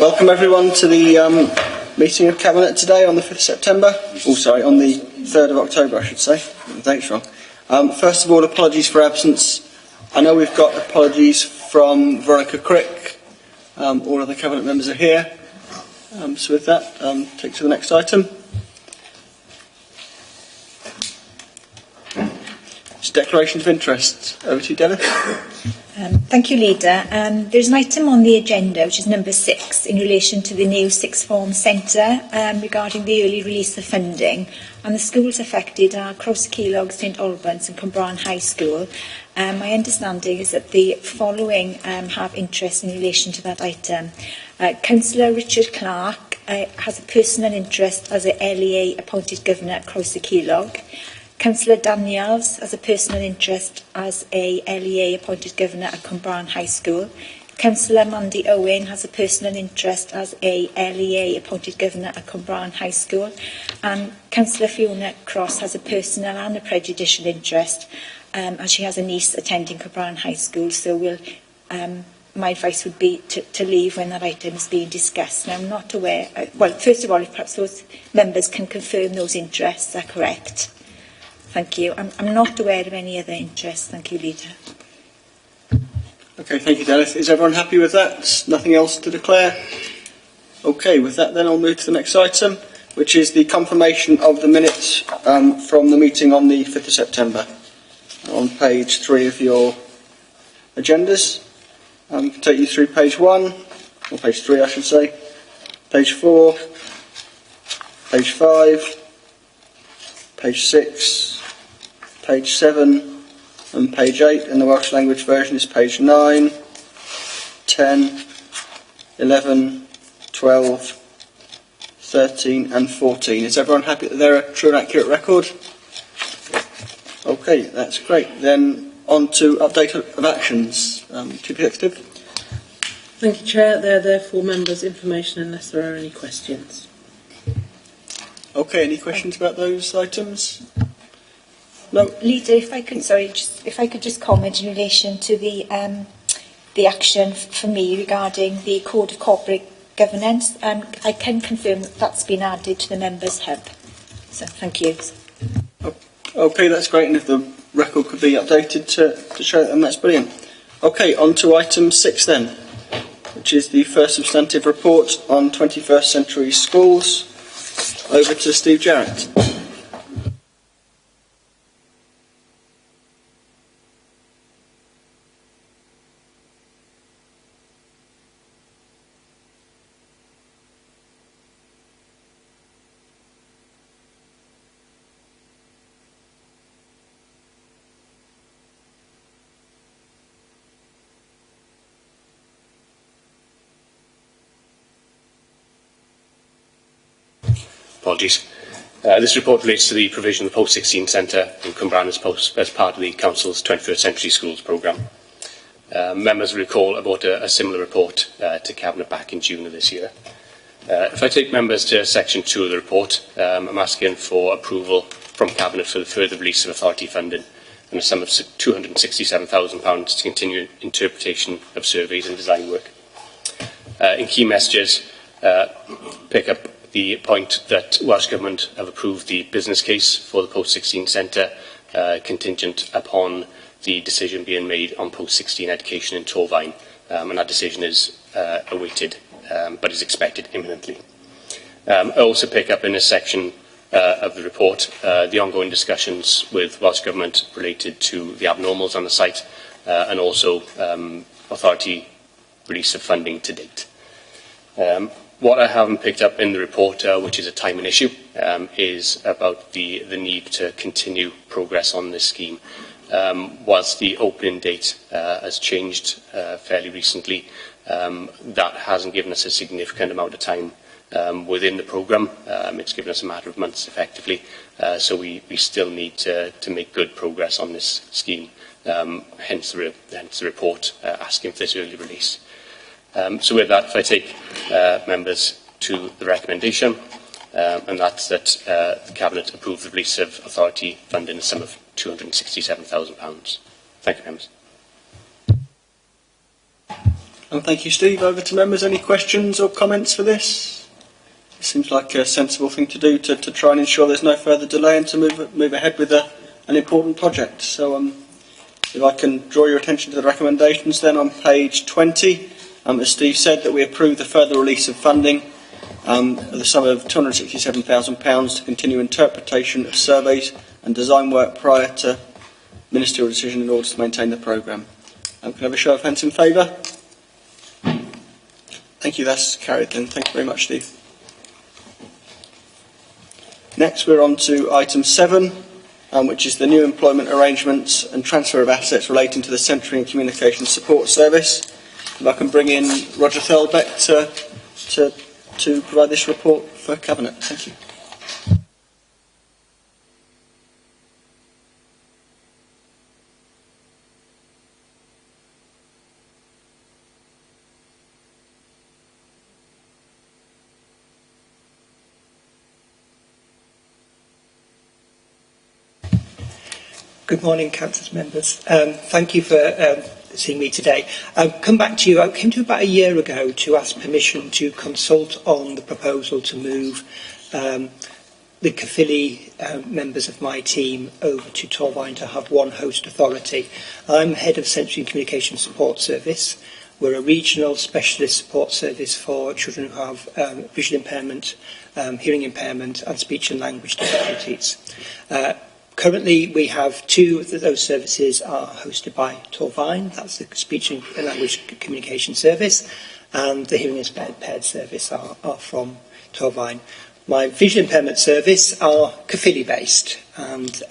Welcome everyone to the meeting of Cabinet today on the 5th of September. On the 3rd of October, I should say. The date's wrong. First of all, apologies for absence. I know we've got apologies from Veronica Crick. All other Cabinet members are here. So with that, take to the next item. It's declarations of interest. Over to you, Dennis. Thank you, Leader. There's an item on the agenda, which is number 6, in relation to the new sixth form centre regarding the early release of funding. And the schools affected are Crosskeylog, St Albans and Cwmbran High School. My understanding is that the following have interest in relation to that item. Councillor Richard Clark has a personal interest as a LEA appointed governor at Crosskeylog. Councillor Daniels has a personal interest as a LEA appointed governor at Cwmbran High School. Councillor Mandy Owen has a personal interest as a LEA appointed governor at Cwmbran High School. And Councillor Fiona Cross has a personal and a prejudicial interest as she has a niece attending Cwmbran High School. So my advice would be to leave when that item is being discussed. Now, I'm not aware... first of all, if perhaps those members can confirm those interests are correct. Thank you. I'm not aware of any other interests. Thank you, Leader. Okay, thank you, Dennis. Is everyone happy with that? Nothing else to declare? Okay, with that then I'll move to the next item, which is the confirmation of the minutes from the meeting on the 5th of September. On page 3 of your agendas. I can take you through page 1, or page 3 I should say, page 4, page 5, page 6, page 7 and page 8. In the Welsh language version is page 9, 10, 11, 12, 13 and 14. Is everyone happy that they're a true and accurate record? Okay, that's great. Then on to update of actions. Chief Executive. Thank you, Chair. There are therefore members' information unless there are any questions. Okay, any questions about those items? No. Leader, if I could just comment in relation to the action for me regarding the Code of Corporate Governance. I can confirm that that's been added to the members' hub. So thank you. Okay, that's great. And if the record could be updated to show them, that's brilliant. Okay, on to item 6 then, which is the first substantive report on 21st century schools. Over to Steve Jarrett. Apologies. This report relates to the provision of the Post-16 Centre in Cwmbran as part of the Council's 21st Century Schools programme. Members will recall I brought a similar report to Cabinet back in June of this year. If I take members to section 2 of the report, I'm asking for approval from Cabinet for the further release of authority funding and a sum of £267,000 to continue interpretation of surveys and design work. In key messages, pick up the point that Welsh Government have approved the business case for the Post-16 Centre contingent upon the decision being made on Post-16 education in Torfaen, and that decision is awaited but is expected imminently. I also pick up in this section of the report the ongoing discussions with Welsh Government related to the abnormals on the site and also authority release of funding to date. What I haven't picked up in the report, which is a timing issue, is about the need to continue progress on this scheme. Whilst the opening date has changed fairly recently, that hasn't given us a significant amount of time within the programme. It's given us a matter of months, effectively, so we still need to make good progress on this scheme, hence the report asking for this early release. So with that, if I take members to the recommendation, and that's that the Cabinet approve the release of authority funding in the sum of £267,000. Thank you, members. And thank you, Steve. Over to members. Any questions or comments for this? It seems like a sensible thing to do to try and ensure there's no further delay and to move ahead with an important project. So if I can draw your attention to the recommendations then on page 20, as Steve said, that we approve the further release of funding of the sum of £267,000 to continue interpretation of surveys and design work prior to ministerial decision in order to maintain the programme. Can I have a show of hands in favour? Thank you, that's carried then. Thank you very much, Steve. Next we're on to item 7, which is the new employment arrangements and transfer of assets relating to the Centering and Communications Support Service. If I can bring in Roger Thelbeck to provide this report for Cabinet. Thank you. Good morning, Councillors members. Thank you for seeing me today. Come back to you. I came to you about a year ago to ask permission to consult on the proposal to move the Caerphilly members of my team over to Torfaen to have one host authority. I'm head of Centering and Communications Support Service. We're a regional specialist support service for children who have visual impairment, hearing impairment and speech and language difficulties. Currently, we have 2 of those services are hosted by Torfaen, that's the Speech and Language Communication Service, and the Hearing Impaired Service are from Torfaen. My visual impairment service are Caerphilly based, and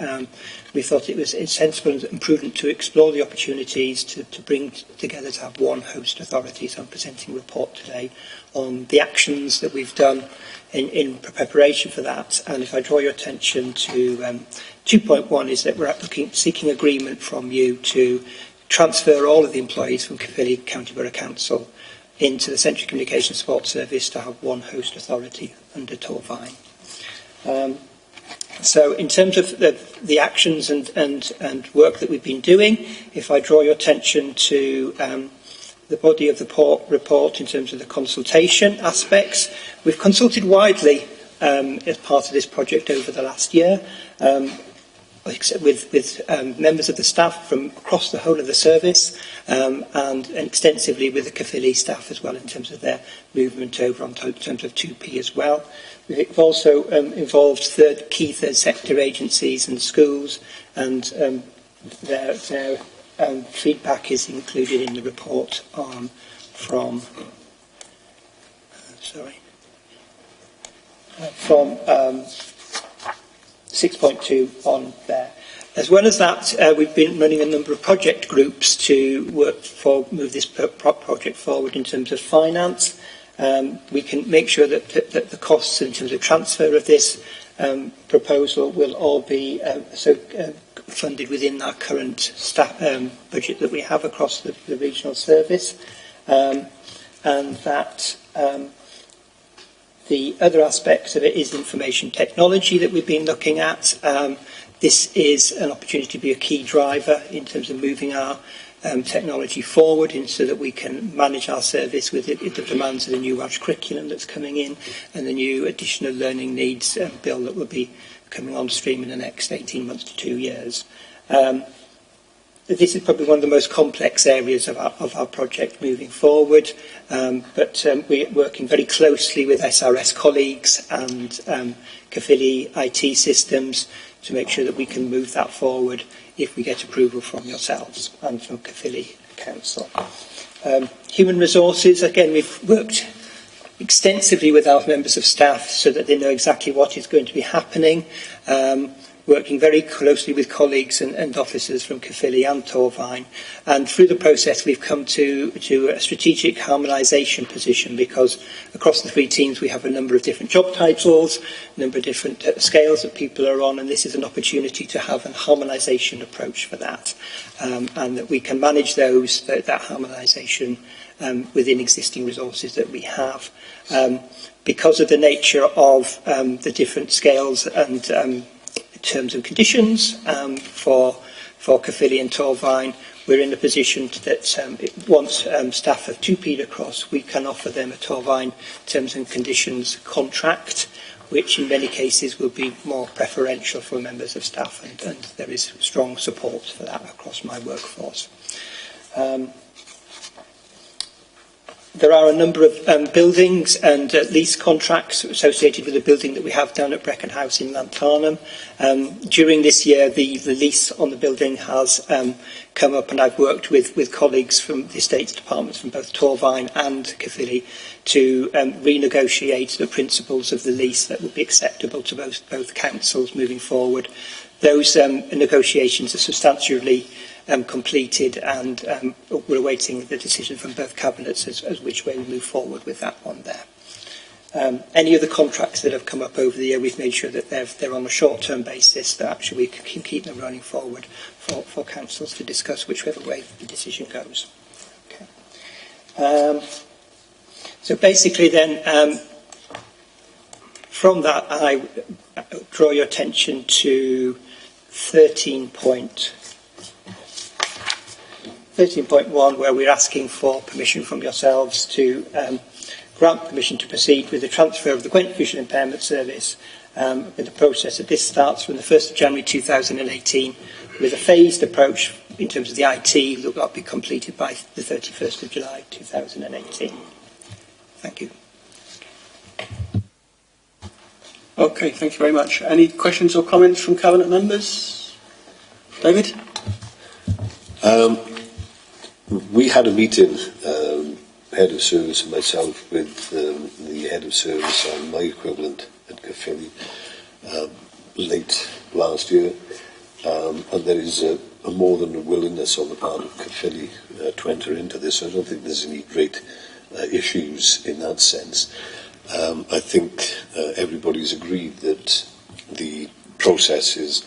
we thought it was sensible and prudent to explore the opportunities to bring together to have one host authority. So I'm presenting a report today on the actions that we've done in preparation for that. And if I draw your attention to 2.1 is that we're seeking agreement from you to transfer all of the employees from Caerphilly County Borough Council into the Central Communication Support Service to have one host authority under Torfaen. So in terms of the actions and work that we've been doing, if I draw your attention to the body of the report in terms of the consultation aspects, we've consulted widely as part of this project over the last year, with members of the staff from across the whole of the service and extensively with the Caerphilly staff as well in terms of their movement over in terms of 2P as well. We've also involved key third sector agencies and schools, and their feedback is included in the report from 6.2 on there. As well as that, we've been running a number of project groups to move this project forward in terms of finance. We can make sure that the costs in terms of transfer of this proposal will all be funded within our current staff budget that we have across the regional service, and that the other aspects of it is information technology that we've been looking at. This is an opportunity to be a key driver in terms of moving our technology forward so that we can manage our service with the demands of the new Welsh curriculum that's coming in and the new additional learning needs bill that will be coming on stream in the next 18 months to 2 years. This is probably one of the most complex areas of our project moving forward, but we're working very closely with SRS colleagues and Caerphilly IT systems to make sure that we can move that forward if we get approval from yourselves and from Caerphilly Council. Human resources, again, we've worked extensively with our members of staff so that they know exactly what is going to be happening, working very closely with colleagues and officers from Caerphilly and Torfaen. And through the process, we've come to a strategic harmonisation position, because across the 3 teams, we have a number of different job titles, a number of different scales that people are on, and this is an opportunity to have a harmonisation approach for that, and that we can manage that harmonisation within existing resources that we have. Because of the nature of the different scales and terms and conditions for Caerphilly and Torfaen, we're in a position that once staff have 2P'd across, we can offer them a Torfaen terms and conditions contract, which in many cases will be more preferential for members of staff, and there is strong support for that across my workforce. There are a number of buildings and lease contracts associated with the building that we have down at Brecon House in Llantarnam. During this year, the lease on the building has come up, and I've worked with colleagues from the estates departments from both Torfaen and Caerphilly to renegotiate the principles of the lease that would be acceptable to both councils moving forward. Those negotiations are substantially completed, and we're awaiting the decision from both cabinets as which way we move forward with that one there. Any of the contracts that have come up over the year, we've made sure that they're on a short-term basis, that actually we can keep them running forward for councils to discuss whichever way the decision goes. Okay. So basically then, from that, I draw your attention to 13.1, where we're asking for permission from yourselves to grant permission to proceed with the transfer of the Gwent Visual Impairment Service with the process that this starts from the 1st of January 2018 with a phased approach in terms of the IT that will be completed by the 31st of July 2018. Thank you. Okay, thank you very much. Any questions or comments from Cabinet members? David? We had a meeting, head of service and myself, with the head of service and my equivalent at Caerphilly late last year, and there is a more than a willingness on the part of Caerphilly to enter into this. I don't think there's any great issues in that sense. I think everybody's agreed that the process is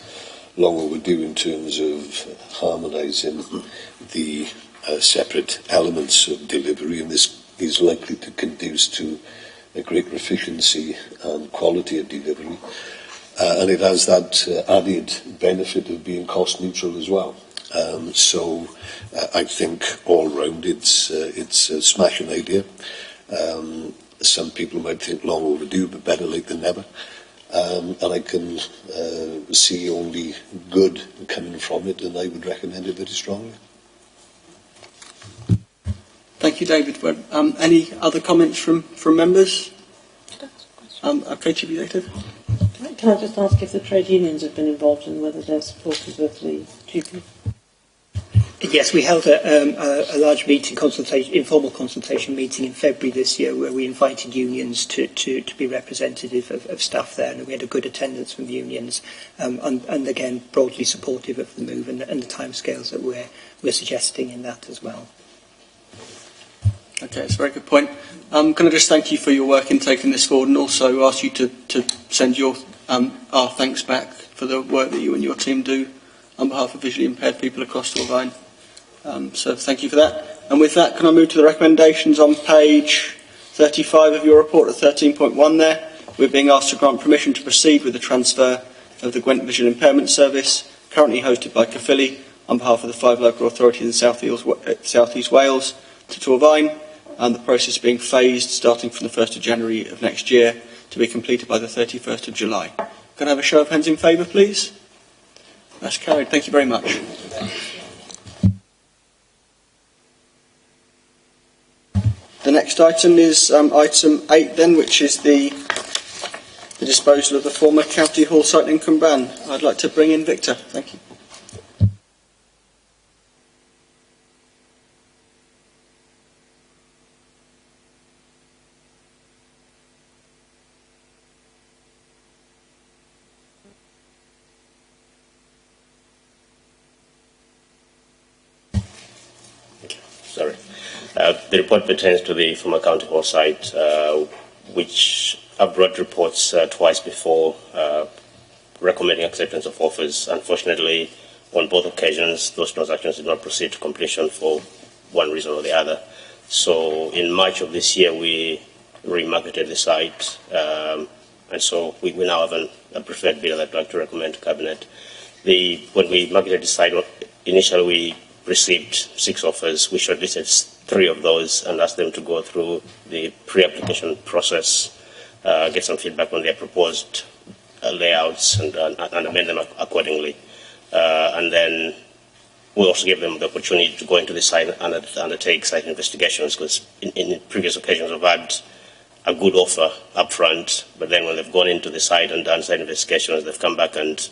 long overdue in terms of harmonising the separate elements of delivery, and this is likely to conduce to a greater efficiency and quality of delivery, and it has that added benefit of being cost neutral as well. So I think all round it's a smashing idea. Some people might think long overdue, but better late than never. And I can see only good coming from it, and I would recommend it very strongly. Thank you, David. Any other comments from members? Okay, Chief Executive. Can I just ask if the trade unions have been involved and whether they're supportive of the GP? Yes, we held a large meeting, informal consultation meeting in February this year, where we invited unions to be representative of staff there, and we had a good attendance from the unions, and again broadly supportive of the move and the timescales that we're suggesting in that as well. Okay, that's a very good point. Can I just thank you for your work in taking this forward, and also ask you to send our thanks back for the work that you and your team do on behalf of visually impaired people across Torfaen. So thank you for that. And with that, can I move to the recommendations on page 35 of your report at 13.1 there? We're being asked to grant permission to proceed with the transfer of the Gwent Visual Impairment Service, currently hosted by Caerphilly, on behalf of the 5 local authorities in South East Wales, to Torfaen, and the process being phased starting from the 1st of January of next year to be completed by the 31st of July. Can I have a show of hands in favour, please? That's carried. Thank you very much. The next item is item 8 then, which is the disposal of the former County Hall site in Cwmbran. I'd like to bring in Victor. Thank you. Sorry. The report pertains to the former County Hall site, which I've brought reports twice before recommending acceptance of offers. Unfortunately, on both occasions, those transactions did not proceed to completion for one reason or the other. So in March of this year, we remarketed the site, and so we now have a preferred bidder that I'd like to recommend to Cabinet. When we marketed the site, initially we received 6 offers. We shortlisted 3 of those and asked them to go through the pre-application process, get some feedback on their proposed layouts and amend them accordingly. And then we also gave them the opportunity to go into the site and undertake site investigations, because in previous occasions we've had a good offer up front, but then when they've gone into the site and done site investigations, they've come back and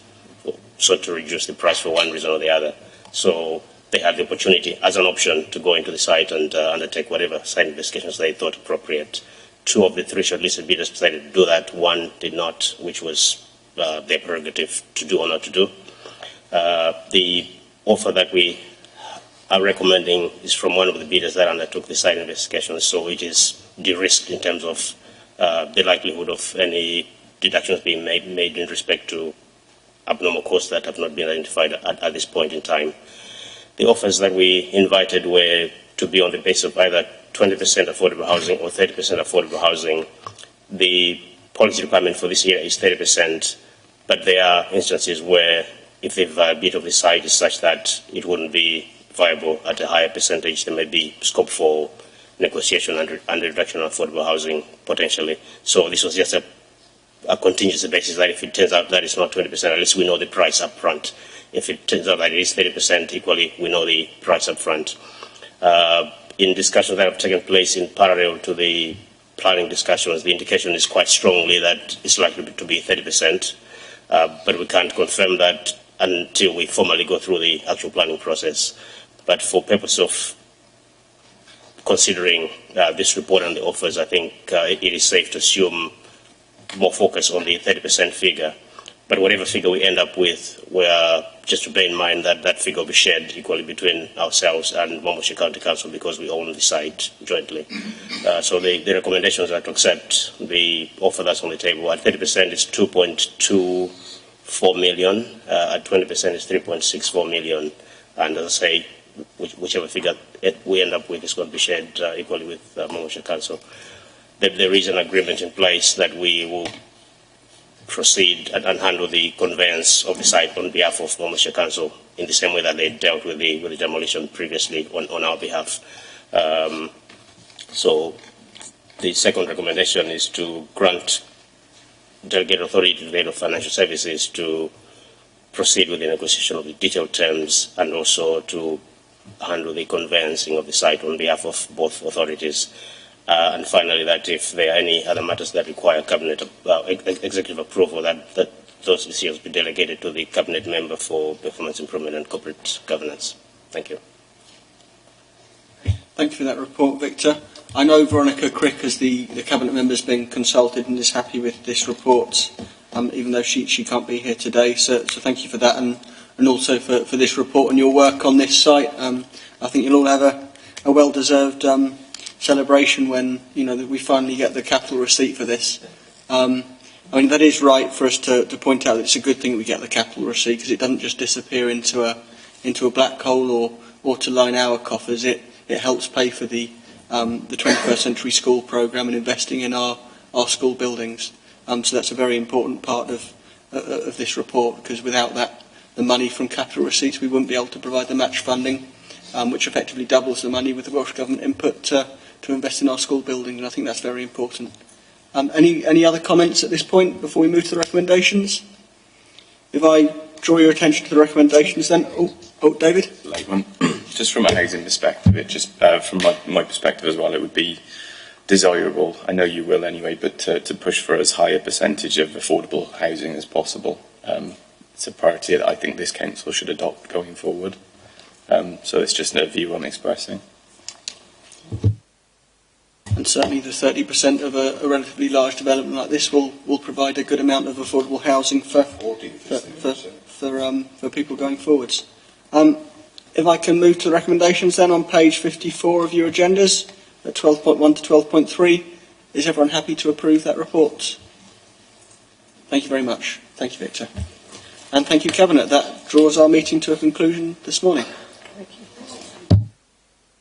sought to reduce the price for one reason or the other. So they had the opportunity as an option to go into the site and undertake whatever site investigations they thought appropriate. 2 of the 3 shortlisted bidders decided to do that. 1 did not, which was their prerogative to do or not to do. The offer that we are recommending is from one of the bidders that undertook the site investigations, so it is de-risked in terms of the likelihood of any deductions being made in respect to abnormal costs that have not been identified at this point in time. The offers that we invited were to be on the basis of either 20% affordable housing or 30% affordable housing. The policy requirement for this year is 30%, but there are instances where if the viability of the site is such that it wouldn't be viable at a higher percentage, there may be scope for negotiation and reduction of affordable housing potentially. So this was just a contingency basis that if it turns out that it's not 20%, at least we know the price up front. If it turns out that it is 30%, equally we know the price up front. In discussions that have taken place in parallel to the planning discussions, the indication is quite strongly that it's likely to be 30%, but we can't confirm that until we formally go through the actual planning process. But for purpose of considering this report and the offers, I think it is safe to assume more focus on the 30% figure. But whatever figure we end up with, we're just to bear in mind that that figure will be shared equally between ourselves and Monmouthshire County Council, because we own the site jointly. So the recommendations are to accept the offer that's on the table. At 30% it's 2.24 million, at 20% it's 3.64 million, and as I say, whichever figure we end up with is going to be shared equally with Monmouthshire Council. There is an agreement in place that we will proceed and handle the conveyance of the site on behalf of Monmouthshire Council in the same way that they dealt with the demolition previously on our behalf. So the second recommendation is to grant delegated authority to the Head of Financial Services to proceed with the negotiation of the detailed terms and also to handle the conveyancing of the site on behalf of both authorities. And finally, that if there are any other matters that require cabinet executive approval, that those decisions be delegated to the cabinet member for performance improvement and corporate governance. Thank you. Thank you for that report, Victor. I know Veronica Crick, as the cabinet member, has been consulted and is happy with this report, even though she can't be here today. So thank you for that, and also for this report and your work on this site. I think you'll all have a well-deserved celebration when that we finally get the capital receipt for this. I mean, that is right for us to point out that it's a good thing that we get the capital receipt, because it doesn't just disappear into a black hole or to line our coffers. It helps pay for the 21st Century School programme and investing in our school buildings. So that's a very important part of this report, because without that, the money from capital receipts, we wouldn't be able to provide the match funding, which effectively doubles the money with the Welsh Government input to invest in our school buildings, and I think that's very important. Any other comments at this point before we move to the recommendations? If I draw your attention to the recommendations then. Oh, David? Late one. Just from a housing perspective, from my perspective as well, it would be desirable, I know you will anyway, but to push for as high a percentage of affordable housing as possible. It's a priority that I think this council should adopt going forward. So it's just a view I'm expressing. And certainly the 30% of a relatively large development like this will provide a good amount of affordable housing for people going forwards. If I can move to the recommendations then on page 54 of your agendas, at 12.1 to 12.3, is everyone happy to approve that report? Thank you very much. Thank you, Victor. And thank you, Cabinet. That draws our meeting to a conclusion this morning.